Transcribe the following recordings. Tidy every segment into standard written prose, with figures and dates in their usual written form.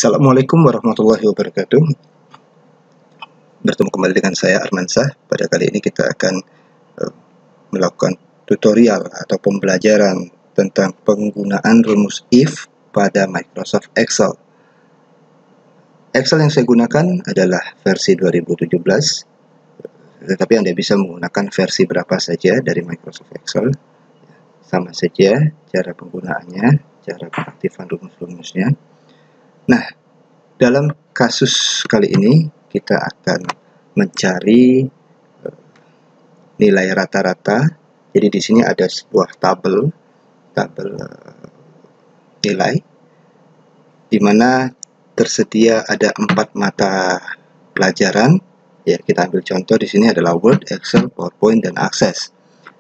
Assalamualaikum warahmatullahi wabarakatuh. Bertemu kembali dengan saya Armansyah. Pada kali ini kita akan melakukan tutorial atau pembelajaran tentang penggunaan rumus if pada Microsoft Excel. Excel yang saya gunakan adalah versi 2017, tetapi Anda bisa menggunakan versi berapa saja dari Microsoft Excel. Sama saja cara penggunaannya, cara pengaktifan rumus-rumusnya. Nah, dalam kasus kali ini kita akan mencari nilai rata-rata. Jadi di sini ada sebuah tabel nilai di mana tersedia ada 4 mata pelajaran. Ya, kita ambil contoh di sini adalah Word, Excel, PowerPoint, dan Access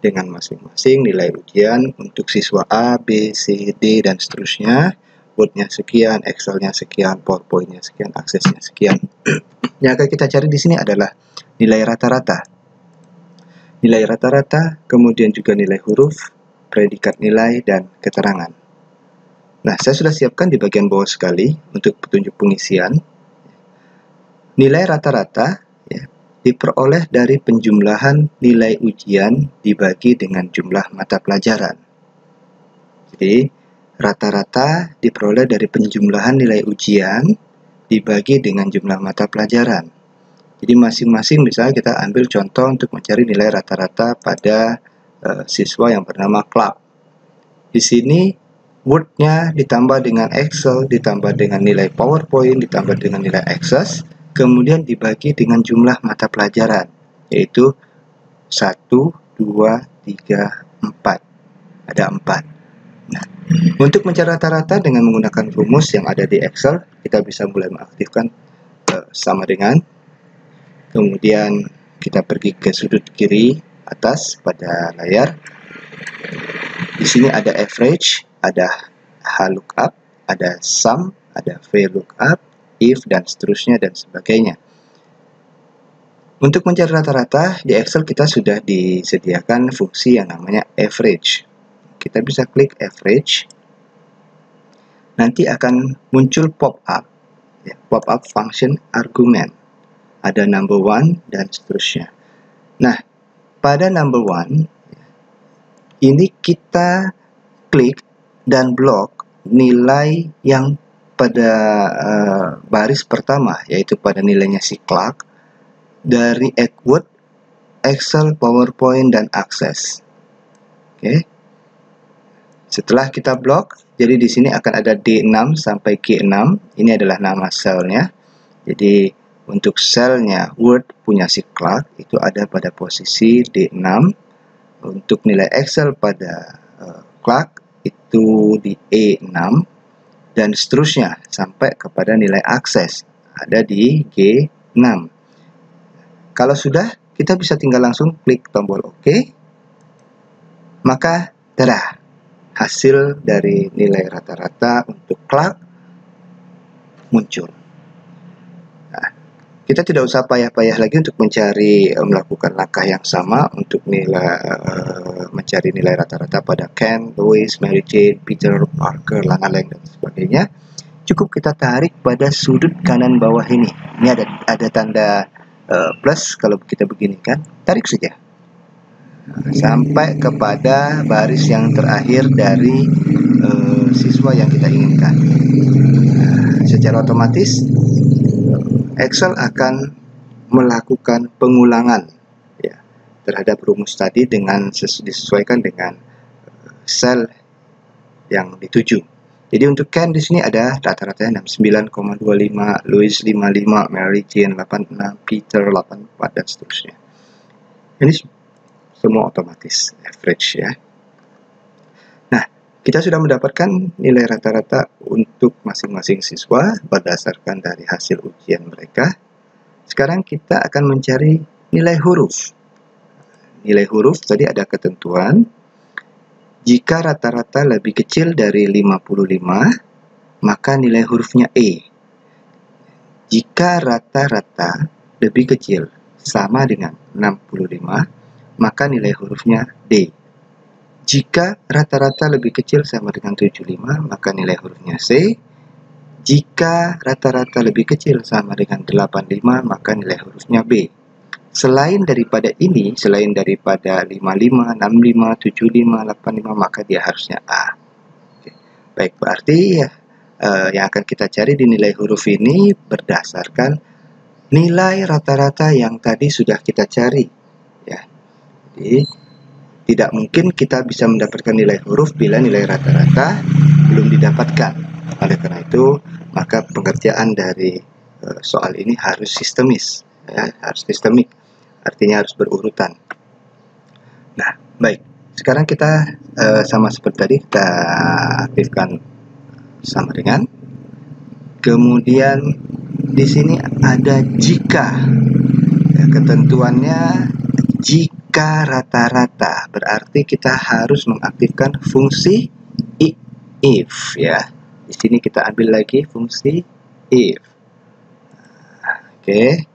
dengan masing-masing nilai ujian untuk siswa A, B, C, D, dan seterusnya. Word-nya sekian, Excel-nya sekian, PowerPoint-nya sekian, Access-nya sekian. Yang akan kita cari di sini adalah nilai rata-rata. Nilai rata-rata, kemudian juga nilai huruf, predikat nilai, dan keterangan. Nah, saya sudah siapkan di bagian bawah sekali untuk petunjuk pengisian. Nilai rata-rata ya, diperoleh dari penjumlahan nilai ujian dibagi dengan jumlah mata pelajaran. Jadi, rata-rata diperoleh dari penjumlahan nilai ujian dibagi dengan jumlah mata pelajaran. Jadi masing-masing misalnya kita ambil contoh untuk mencari nilai rata-rata pada siswa yang bernama Clark. Di sini Word-nya ditambah dengan Excel, ditambah dengan nilai PowerPoint, ditambah dengan nilai Access, kemudian dibagi dengan jumlah mata pelajaran, yaitu 1, 2, 3, 4. Ada 4. Nah, untuk mencari rata-rata dengan menggunakan rumus yang ada di Excel, kita bisa mulai mengaktifkan sama dengan, kemudian kita pergi ke sudut kiri atas pada layar. Di sini ada average, ada HLOOKUP, ada sum, ada VLOOKUP, if, dan seterusnya dan sebagainya. Untuk mencari rata-rata di Excel kita sudah disediakan fungsi yang namanya average. Kita bisa klik average, nanti akan muncul pop-up, ya, pop-up function argument, ada number one dan seterusnya. Nah, pada number one ini kita klik dan blok nilai yang pada baris pertama, yaitu pada nilainya si Clark dari Word, Excel, PowerPoint, dan Access. Oke. Setelah kita blok, jadi di sini akan ada D6 sampai G6. Ini adalah nama selnya. Jadi untuk selnya Word punya si Clark itu ada pada posisi D6. Untuk nilai Excel pada Clark itu di E6 dan seterusnya sampai kepada nilai Access ada di G6. Kalau sudah, kita bisa tinggal langsung klik tombol OK. Maka tada, hasil dari nilai rata-rata untuk Clark muncul. Nah, kita tidak usah payah-payah lagi untuk melakukan langkah yang sama untuk mencari nilai rata-rata pada Ken, Louis, Mary Jane, Peter, Parker, Lana Lang, dan sebagainya. Cukup kita tarik pada sudut kanan bawah ini. Ini ada tanda plus kalau kita begini kan, tarik saja sampai kepada baris yang terakhir dari siswa yang kita inginkan. Secara otomatis Excel akan melakukan pengulangan ya, terhadap rumus tadi dengan disesuaikan dengan sel yang dituju. Jadi untuk Ken di sini ada rata-ratanya 69,25, Louis 55, Mary Jane 86, Peter 84, dan seterusnya. Ini semua otomatis average ya. Nah, kita sudah mendapatkan nilai rata-rata untuk masing-masing siswa berdasarkan dari hasil ujian mereka. Sekarang kita akan mencari nilai huruf. Nilai huruf tadi ada ketentuan. Jika rata-rata lebih kecil dari 55, maka nilai hurufnya E. Jika rata-rata lebih kecil sama dengan 65, maka nilai hurufnya D. Jika rata-rata lebih kecil sama dengan 75, maka nilai hurufnya C. Jika rata-rata lebih kecil sama dengan 85, maka nilai hurufnya B. Selain daripada ini, selain daripada 55, 65, 75, 85, maka dia harusnya A. Oke. Baik, berarti yang akan kita cari di nilai huruf ini berdasarkan nilai rata-rata yang tadi sudah kita cari. Ya. Jadi, tidak mungkin kita bisa mendapatkan nilai huruf bila nilai rata-rata belum didapatkan. Oleh karena itu, maka pengerjaan dari soal ini harus sistemis, ya, harus sistemik. Artinya harus berurutan. Nah, baik. Sekarang kita sama seperti tadi, kita aktifkan sama dengan. Kemudian di sini ada jika. Ya, ketentuannya jika rata-rata, berarti kita harus mengaktifkan fungsi if, ya. Di sini kita ambil lagi fungsi if. Oke.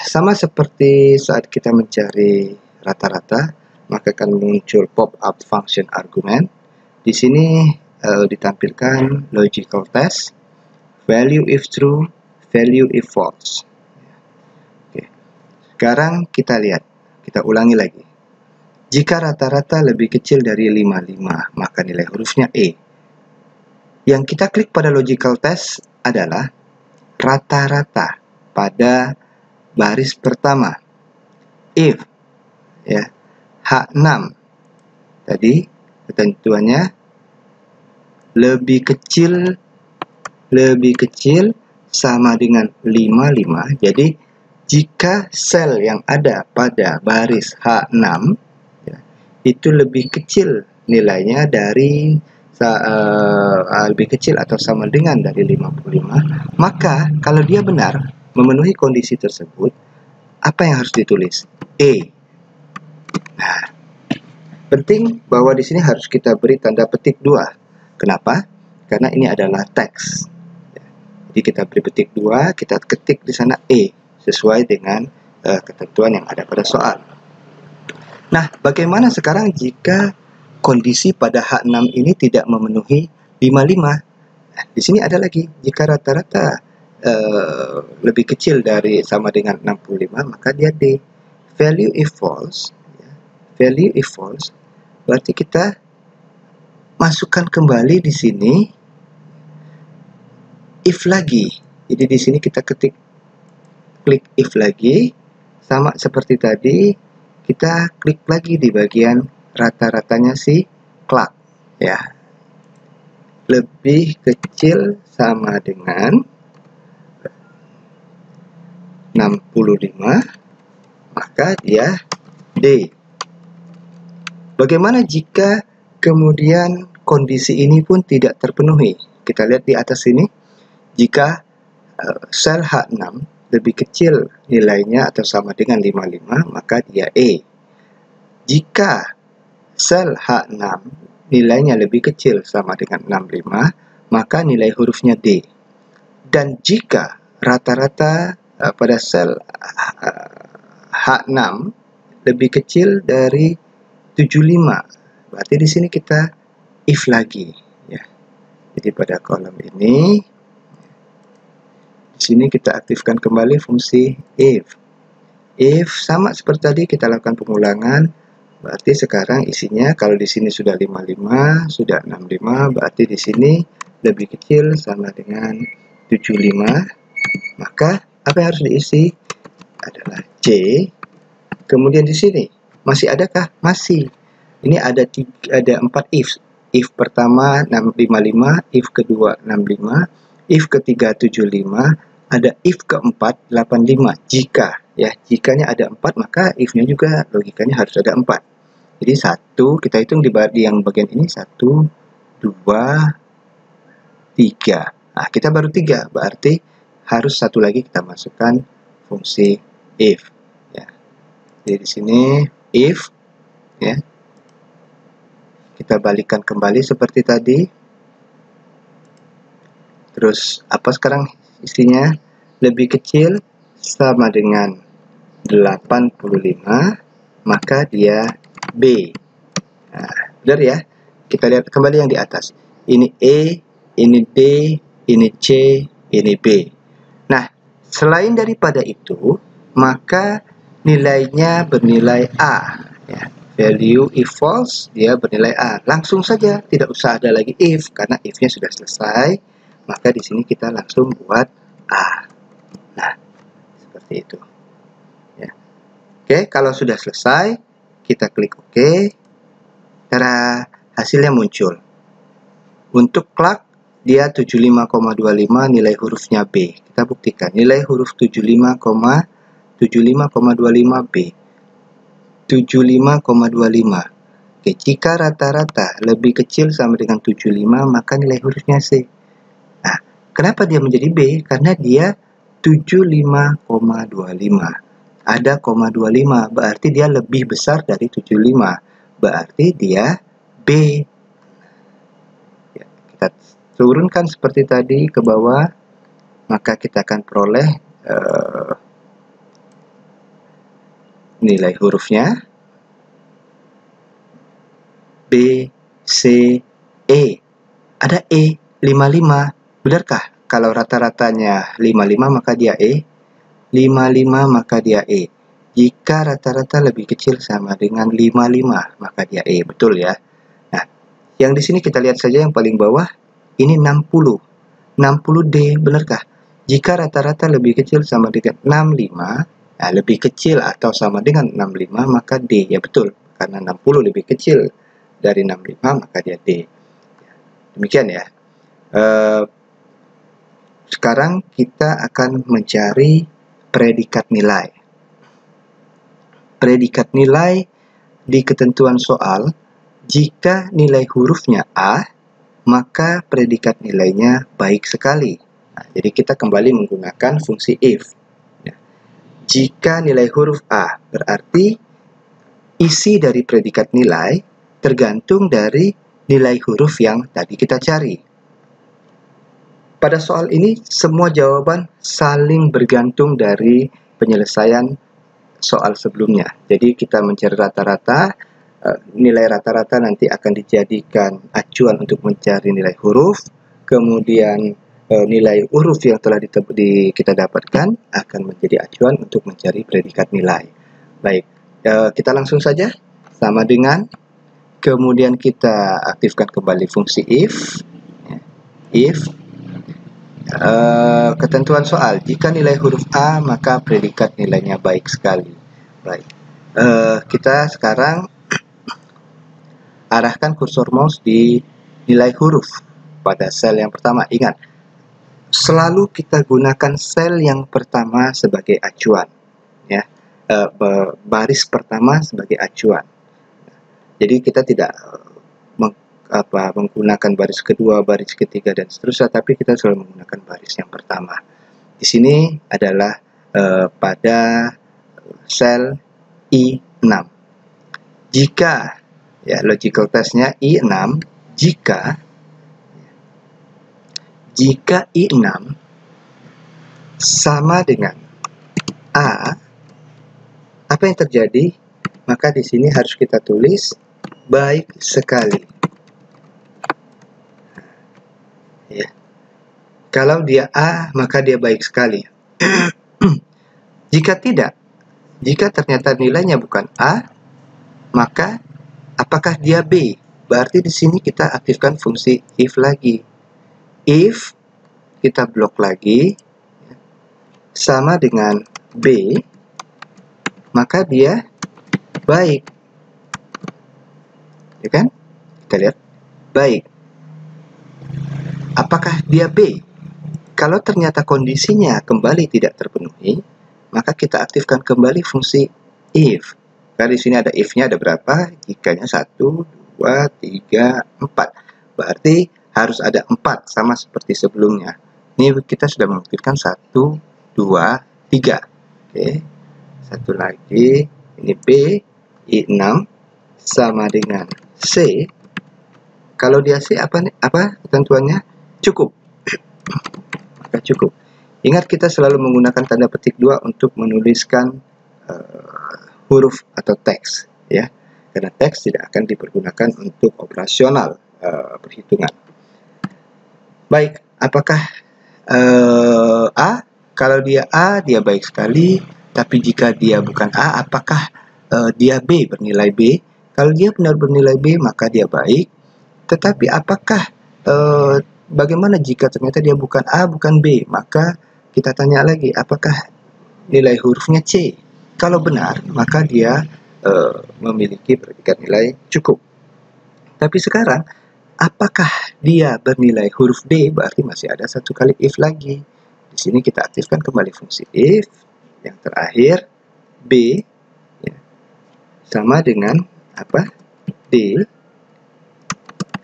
Sama seperti saat kita mencari rata-rata, maka akan muncul pop-up function argument. Di sini ditampilkan logical test, value if true, value if false. Oke. Sekarang kita lihat, kita ulangi lagi. Jika rata-rata lebih kecil dari 55, maka nilai hurufnya E. Yang kita klik pada logical test adalah rata-rata pada baris pertama. If, ya, H6 tadi ketentuannya lebih kecil sama dengan 55. Jadi jika sel yang ada pada baris H6 ya, itu lebih kecil nilainya dari lebih kecil atau sama dengan dari 55, maka kalau dia benar memenuhi kondisi tersebut, apa yang harus ditulis? E. Nah, penting bahwa di sini harus kita beri tanda petik 2. Kenapa? Karena ini adalah teks. Jadi kita beri petik 2, kita ketik di sana E sesuai dengan ketentuan yang ada pada soal. Nah, bagaimana sekarang jika kondisi pada H6 ini tidak memenuhi 55? Nah, di sini ada lagi, jika rata-rata lebih kecil dari sama dengan 65, maka dia D. Value if false, ya. Value if false, berarti kita masukkan kembali di sini if lagi. Jadi di sini kita klik if lagi, sama seperti tadi, kita klik lagi di bagian rata-ratanya si Clark, ya. Lebih kecil sama dengan 65, maka dia D. Bagaimana jika kemudian kondisi ini pun tidak terpenuhi? Kita lihat di atas ini, jika sel H6 lebih kecil nilainya atau sama dengan 55, maka dia E. Jika sel H6 nilainya lebih kecil sama dengan 65, maka nilai hurufnya D. Dan jika rata-rata pada sel H6 lebih kecil dari 75, berarti di sini kita if lagi, ya. Jadi pada kolom ini, di sini kita aktifkan kembali fungsi if. If sama seperti tadi, kita lakukan pengulangan. Berarti sekarang isinya kalau di sini sudah 55, sudah 65, berarti di sini lebih kecil sama dengan 75. Maka apa yang harus diisi adalah C. Kemudian di sini masih adakah? Masih. Ini ada 4 if. If pertama 55, if kedua 65, if ketiga 75, ada if keempat 85. Jika, ya, jikanya ada 4, maka if-nya juga logikanya harus ada 4. Jadi 1, kita hitung di yang bagian ini 1, 2, 3. Nah, kita baru 3, berarti harus satu lagi kita masukkan fungsi if, ya. Jadi di sini if, ya. Kita balikkan kembali seperti tadi. Terus apa sekarang isinya? Lebih kecil sama dengan 85, maka dia B. Nah, benar ya? Kita lihat kembali yang di atas. Ini E, ini D, ini C, ini B. Nah, selain daripada itu, maka nilainya bernilai A. Ya. Value if false, dia bernilai A. Langsung saja, tidak usah ada lagi if, karena if-nya sudah selesai. Maka di sini kita langsung buat A. Nah, seperti itu. Ya. Oke, kalau sudah selesai, kita klik OK. Tada, hasilnya muncul. Untuk Clark, dia 75,25, nilai hurufnya B. Kita buktikan, nilai huruf 75,25 B. 75,25. Oke, jika rata-rata lebih kecil sama dengan 75, maka nilai hurufnya C. Nah, kenapa dia menjadi B? Karena dia 75,25. Ada 0,25, berarti dia lebih besar dari 75. Berarti dia B. Ya, kita turunkan seperti tadi ke bawah, maka kita akan peroleh nilai hurufnya B, C, E. Ada E, 55. Benarkah? Kalau rata-ratanya 55 maka dia E. 55 maka dia E. Jika rata-rata lebih kecil sama dengan 55 maka dia E. Betul ya? Nah, yang di sini kita lihat saja yang paling bawah. Ini 60. 60D, benarkah? Jika rata-rata lebih kecil sama dengan 65, nah, lebih kecil atau sama dengan 65 maka D. Ya betul, karena 60 lebih kecil dari 65 maka dia D. Demikian ya. Sekarang kita akan mencari predikat nilai. Predikat nilai di ketentuan soal, jika nilai hurufnya A, maka predikat nilainya baik sekali. Nah, jadi kita kembali menggunakan fungsi if. Jika nilai huruf A, berarti isi dari predikat nilai tergantung dari nilai huruf yang tadi kita cari. Pada soal ini, semua jawaban saling bergantung dari penyelesaian soal sebelumnya. Jadi kita mencari rata-rata, nilai rata-rata nanti akan dijadikan acuan untuk mencari nilai huruf, kemudian nilai huruf yang telah kita dapatkan akan menjadi acuan untuk mencari predikat nilai. Baik, kita langsung saja sama dengan, kemudian kita aktifkan kembali fungsi if. Ketentuan soal, jika nilai huruf A maka predikat nilainya baik sekali. Baik, kita sekarang arahkan kursor mouse di nilai huruf pada sel yang pertama. Ingat, selalu kita gunakan sel yang pertama sebagai acuan, ya, baris pertama sebagai acuan. Jadi kita tidak menggunakan baris kedua, baris ketiga, dan seterusnya, tapi kita selalu menggunakan baris yang pertama. Di sini adalah pada sel I6. Jika, ya, logical testnya I6, jika I6 sama dengan A, apa yang terjadi? Maka di sini harus kita tulis baik sekali. Ya. Kalau dia A, maka dia baik sekali. Jika tidak, jika ternyata nilainya bukan A, maka apakah dia B? Berarti di sini kita aktifkan fungsi if lagi. If kita blok lagi sama dengan B, maka dia baik. Ya kan? Kita lihat baik. Apakah dia B? Kalau ternyata kondisinya kembali tidak terpenuhi, maka kita aktifkan kembali fungsi if. Karena di sini ada if-nya ada berapa? Jikanya 1, 2, 3, 4. Berarti harus ada 4 sama seperti sebelumnya. Ini kita sudah mengaktifkan 1, 2, 3. Oke. Satu lagi, ini B, I6 sama dengan C. Kalau dia C apa ketentuannya? Cukup. Maka cukup. Ingat, kita selalu menggunakan tanda petik 2 untuk menuliskan huruf atau teks, ya. Karena teks tidak akan dipergunakan untuk operasional perhitungan. Baik, apakah A? Kalau dia A, dia baik sekali. Tapi jika dia bukan A, apakah dia B, bernilai B? Kalau dia benar bernilai B, maka dia baik. Tetapi apakah bagaimana jika ternyata dia bukan A, bukan B? Maka kita tanya lagi, apakah nilai hurufnya C? Kalau benar, maka dia memiliki predikat nilai cukup. Tapi sekarang, apakah dia bernilai huruf D? Berarti masih ada satu kali if lagi. Di sini kita aktifkan kembali fungsi if. Yang terakhir, B ya, sama dengan apa? D.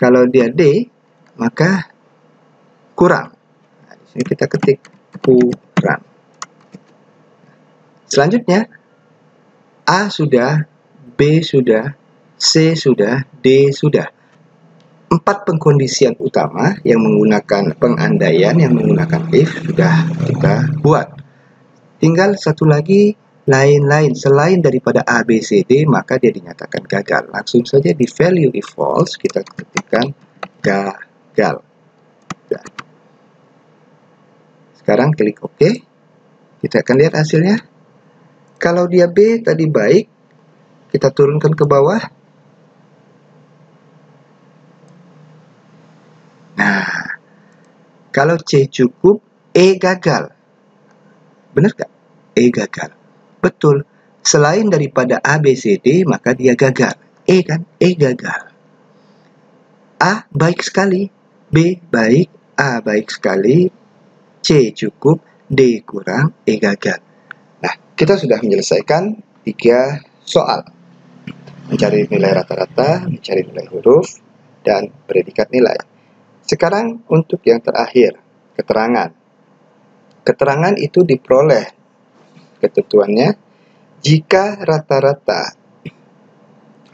Kalau dia D, maka kurang. Nah, di sini kita ketik kurang. Selanjutnya, A sudah, B sudah, C sudah, D sudah. 4 pengkondisian utama yang menggunakan pengandaian, yang menggunakan if sudah kita buat. Tinggal satu lagi, lain-lain selain daripada A, B, C, D, maka dia dinyatakan gagal. Langsung saja di value if false kita ketikkan gagal. Sekarang klik OK. Kita akan lihat hasilnya. Kalau dia B tadi baik, kita turunkan ke bawah. Nah, kalau C cukup, E gagal. Benar nggak? E gagal. Betul. Selain daripada A, B, C, D, maka dia gagal. E kan? E gagal. A baik sekali. B baik. A baik sekali. C cukup. D kurang. E gagal. Nah, kita sudah menyelesaikan 3 soal. Mencari nilai rata-rata, mencari nilai huruf, dan predikat nilai. Sekarang untuk yang terakhir, keterangan. Keterangan itu diperoleh ketentuannya jika rata-rata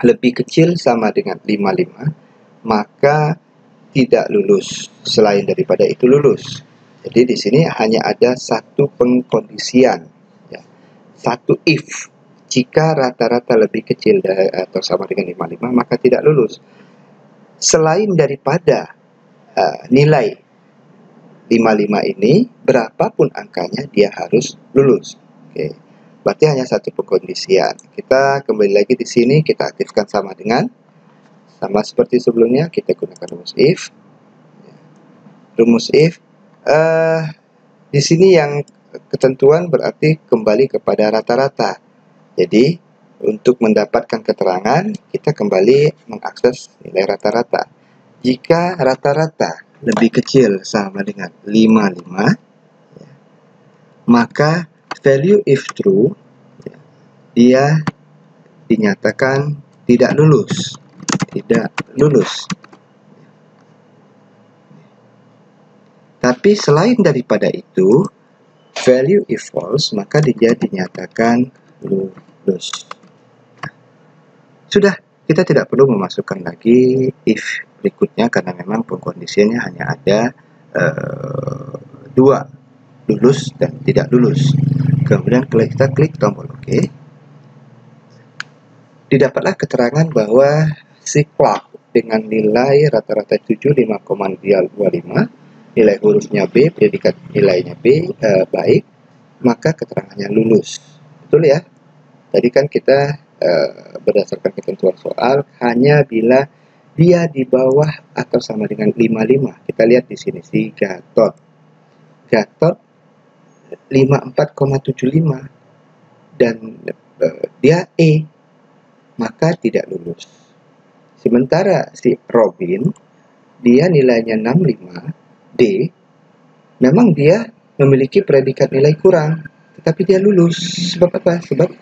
lebih kecil sama dengan 55, maka tidak lulus. Selain daripada itu lulus. Jadi di sini hanya ada satu pengkondisian, ya. Satu if. Jika rata-rata lebih kecil atau sama dengan 55, maka tidak lulus. Selain daripada nilai 55 ini, berapapun angkanya dia harus lulus. Oke. Berarti hanya satu pengkondisian. Kita kembali lagi di sini, kita aktifkan sama seperti sebelumnya, kita gunakan rumus if. Rumus if di sini yang ketentuan berarti kembali kepada rata-rata. Jadi untuk mendapatkan keterangan, kita kembali mengakses nilai rata-rata. Jika rata-rata lebih kecil sama dengan 55, maka value if true, dia dinyatakan tidak lulus. Tidak lulus. Tapi selain daripada itu, value if false, maka dia dinyatakan lulus. Sudah, kita tidak perlu memasukkan lagi if berikutnya karena memang pengkondisiannya hanya ada 2, lulus dan tidak lulus. Kemudian kita klik tombol OK. Didapatlah keterangan bahwa si Clark dengan nilai rata-rata 75,25, nilai hurufnya B, predikat nilainya B, baik, maka keterangannya lulus. Betul ya? Tadi kan kita berdasarkan ketentuan soal hanya bila dia di bawah atau sama dengan 55. Kita lihat di sini si Gatot. Gatot 54,75 dan dia E, maka tidak lulus. Sementara si Robin, dia nilainya 65, D, memang dia memiliki predikat nilai kurang, tetapi dia lulus. Sebab apa? Sebab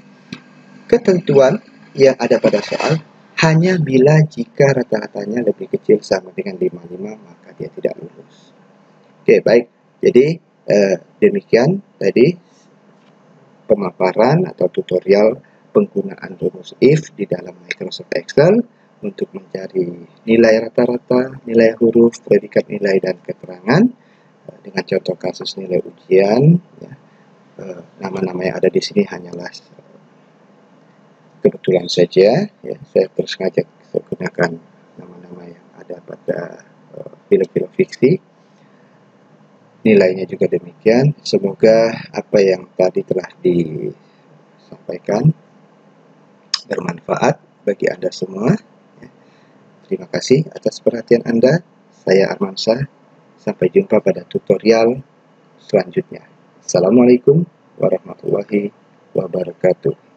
ketentuan yang ada pada soal hanya bila jika rata-ratanya lebih kecil sama dengan 55, maka dia tidak lulus. Oke, baik. Jadi demikian tadi pemaparan atau tutorial penggunaan rumus if di dalam Microsoft Excel untuk mencari nilai rata-rata, nilai huruf, predikat nilai, dan keterangan dengan contoh kasus nilai ujian. Ya. Nama-nama yang ada di sini hanyalah kebetulan saja, ya. Saya terus ngajak gunakan nama-nama yang ada pada film-film fiksi. nilainya juga demikian. Semoga apa yang tadi telah disampaikan bermanfaat bagi Anda semua. Terima kasih atas perhatian Anda. Saya Armansyah. Sampai jumpa pada tutorial selanjutnya. Assalamualaikum warahmatullahi wabarakatuh.